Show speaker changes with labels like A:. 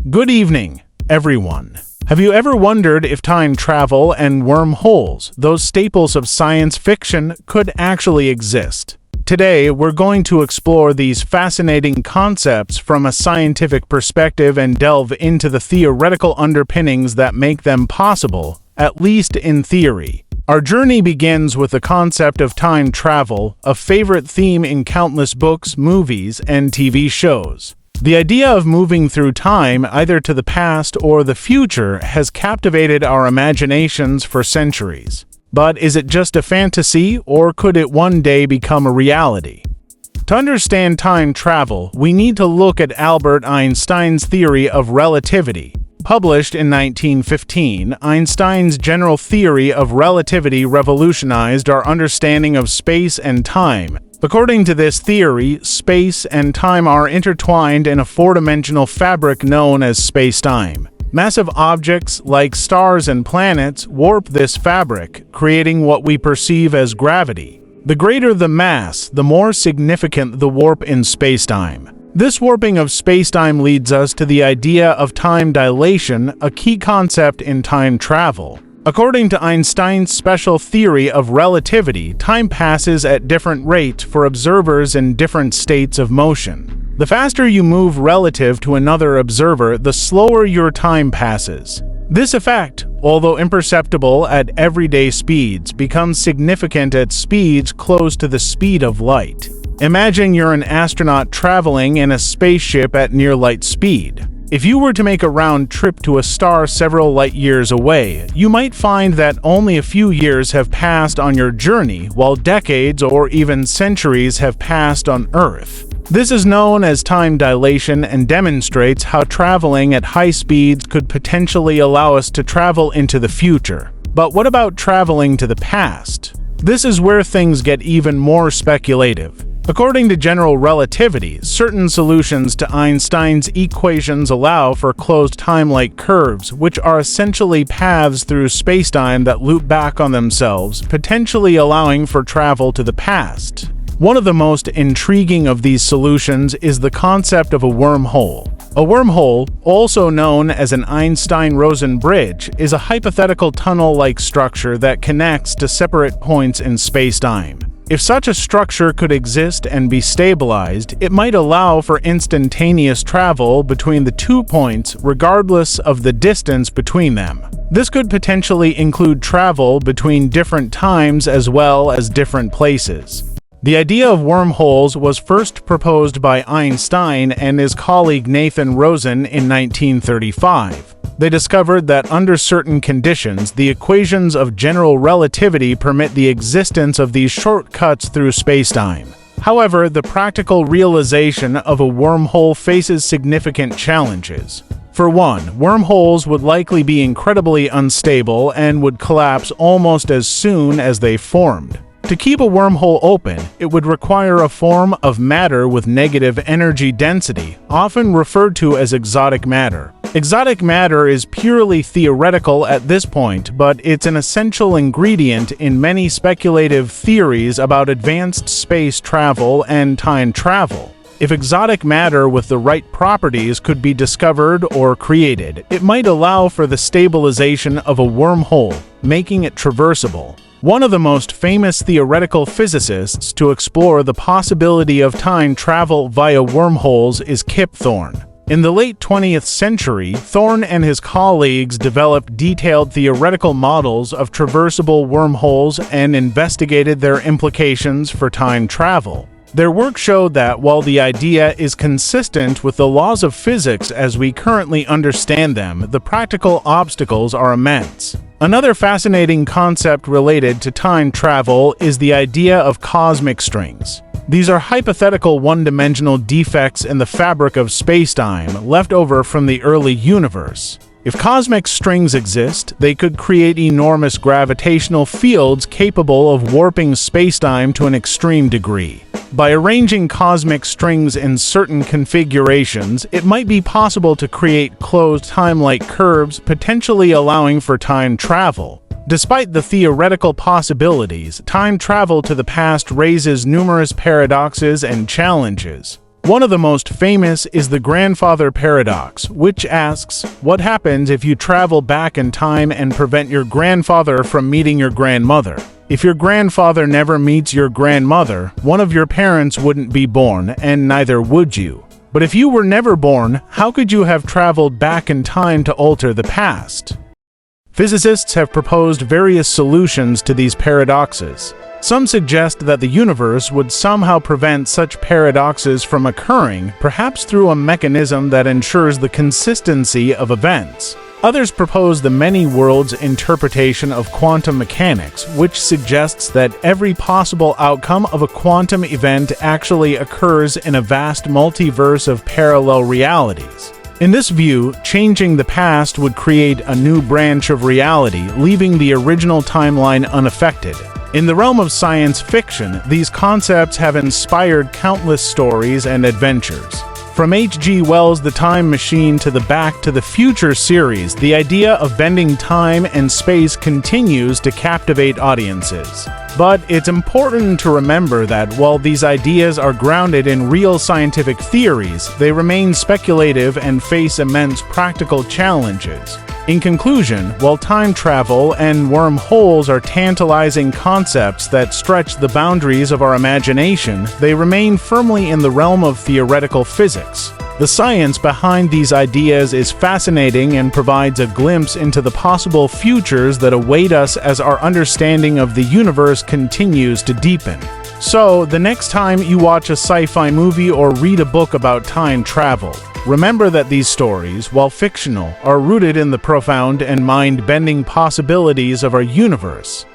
A: Good evening, everyone. Have you ever wondered if time travel and wormholes, those staples of science fiction, could actually exist? Today, we're going to explore these fascinating concepts from a scientific perspective and delve into the theoretical underpinnings that make them possible, at least in theory. Our journey begins with the concept of time travel, a favorite theme in countless books, movies, and TV shows. The idea of moving through time, either to the past or the future, has captivated our imaginations for centuries. But is it just a fantasy, or could it one day become a reality? To understand time travel, we need to look at Albert Einstein's theory of relativity. Published in 1915, Einstein's general theory of relativity revolutionized our understanding of space and time. According to this theory, space and time are intertwined in a four-dimensional fabric known as space-time. Massive objects, like stars and planets, warp this fabric, creating what we perceive as gravity. The greater the mass, the more significant the warp in space-time. This warping of space-time leads us to the idea of time dilation, a key concept in time travel. According to Einstein's special theory of relativity, time passes at different rates for observers in different states of motion. The faster you move relative to another observer, the slower your time passes. This effect, although imperceptible at everyday speeds, becomes significant at speeds close to the speed of light. Imagine you're an astronaut traveling in a spaceship at near light speed. If you were to make a round trip to a star several light years away, you might find that only a few years have passed on your journey, while decades or even centuries have passed on Earth. This is known as time dilation and demonstrates how traveling at high speeds could potentially allow us to travel into the future. But what about traveling to the past? This is where things get even more speculative. According to general relativity, certain solutions to Einstein's equations allow for closed time-like curves, which are essentially paths through spacetime that loop back on themselves, potentially allowing for travel to the past. One of the most intriguing of these solutions is the concept of a wormhole. A wormhole, also known as an Einstein-Rosen bridge, is a hypothetical tunnel-like structure that connects to separate points in spacetime. If such a structure could exist and be stabilized, it might allow for instantaneous travel between the 2 points regardless of the distance between them. This could potentially include travel between different times as well as different places. The idea of wormholes was first proposed by Einstein and his colleague Nathan Rosen in 1935. They discovered that under certain conditions, the equations of general relativity permit the existence of these shortcuts through spacetime. However, the practical realization of a wormhole faces significant challenges. For one, wormholes would likely be incredibly unstable and would collapse almost as soon as they formed. To keep a wormhole open, it would require a form of matter with negative energy density, often referred to as exotic matter. Exotic matter is purely theoretical at this point, but it's an essential ingredient in many speculative theories about advanced space travel and time travel. If exotic matter with the right properties could be discovered or created, it might allow for the stabilization of a wormhole, making it traversable. One of the most famous theoretical physicists to explore the possibility of time travel via wormholes is Kip Thorne. In the late 20th century, Thorne and his colleagues developed detailed theoretical models of traversable wormholes and investigated their implications for time travel. Their work showed that while the idea is consistent with the laws of physics as we currently understand them, the practical obstacles are immense. Another fascinating concept related to time travel is the idea of cosmic strings. These are hypothetical one-dimensional defects in the fabric of spacetime left over from the early universe. If cosmic strings exist, they could create enormous gravitational fields capable of warping spacetime to an extreme degree. By arranging cosmic strings in certain configurations, it might be possible to create closed time-like curves, potentially allowing for time travel. Despite the theoretical possibilities, time travel to the past raises numerous paradoxes and challenges. One of the most famous is the grandfather paradox, which asks, what happens if you travel back in time and prevent your grandfather from meeting your grandmother? If your grandfather never meets your grandmother, one of your parents wouldn't be born, and neither would you. But if you were never born, how could you have traveled back in time to alter the past? Physicists have proposed various solutions to these paradoxes. Some suggest that the universe would somehow prevent such paradoxes from occurring, perhaps through a mechanism that ensures the consistency of events. Others propose the many worlds interpretation of quantum mechanics, which suggests that every possible outcome of a quantum event actually occurs in a vast multiverse of parallel realities. In this view, changing the past would create a new branch of reality, leaving the original timeline unaffected. In the realm of science fiction, these concepts have inspired countless stories and adventures. From H.G. Wells' The Time Machine to the Back to the Future series, the idea of bending time and space continues to captivate audiences. But it's important to remember that while these ideas are grounded in real scientific theories, they remain speculative and face immense practical challenges. In conclusion, while time travel and wormholes are tantalizing concepts that stretch the boundaries of our imagination, they remain firmly in the realm of theoretical physics. The science behind these ideas is fascinating and provides a glimpse into the possible futures that await us as our understanding of the universe continues to deepen. So, the next time you watch a sci-fi movie or read a book about time travel, remember that these stories, while fictional, are rooted in the profound and mind-bending possibilities of our universe.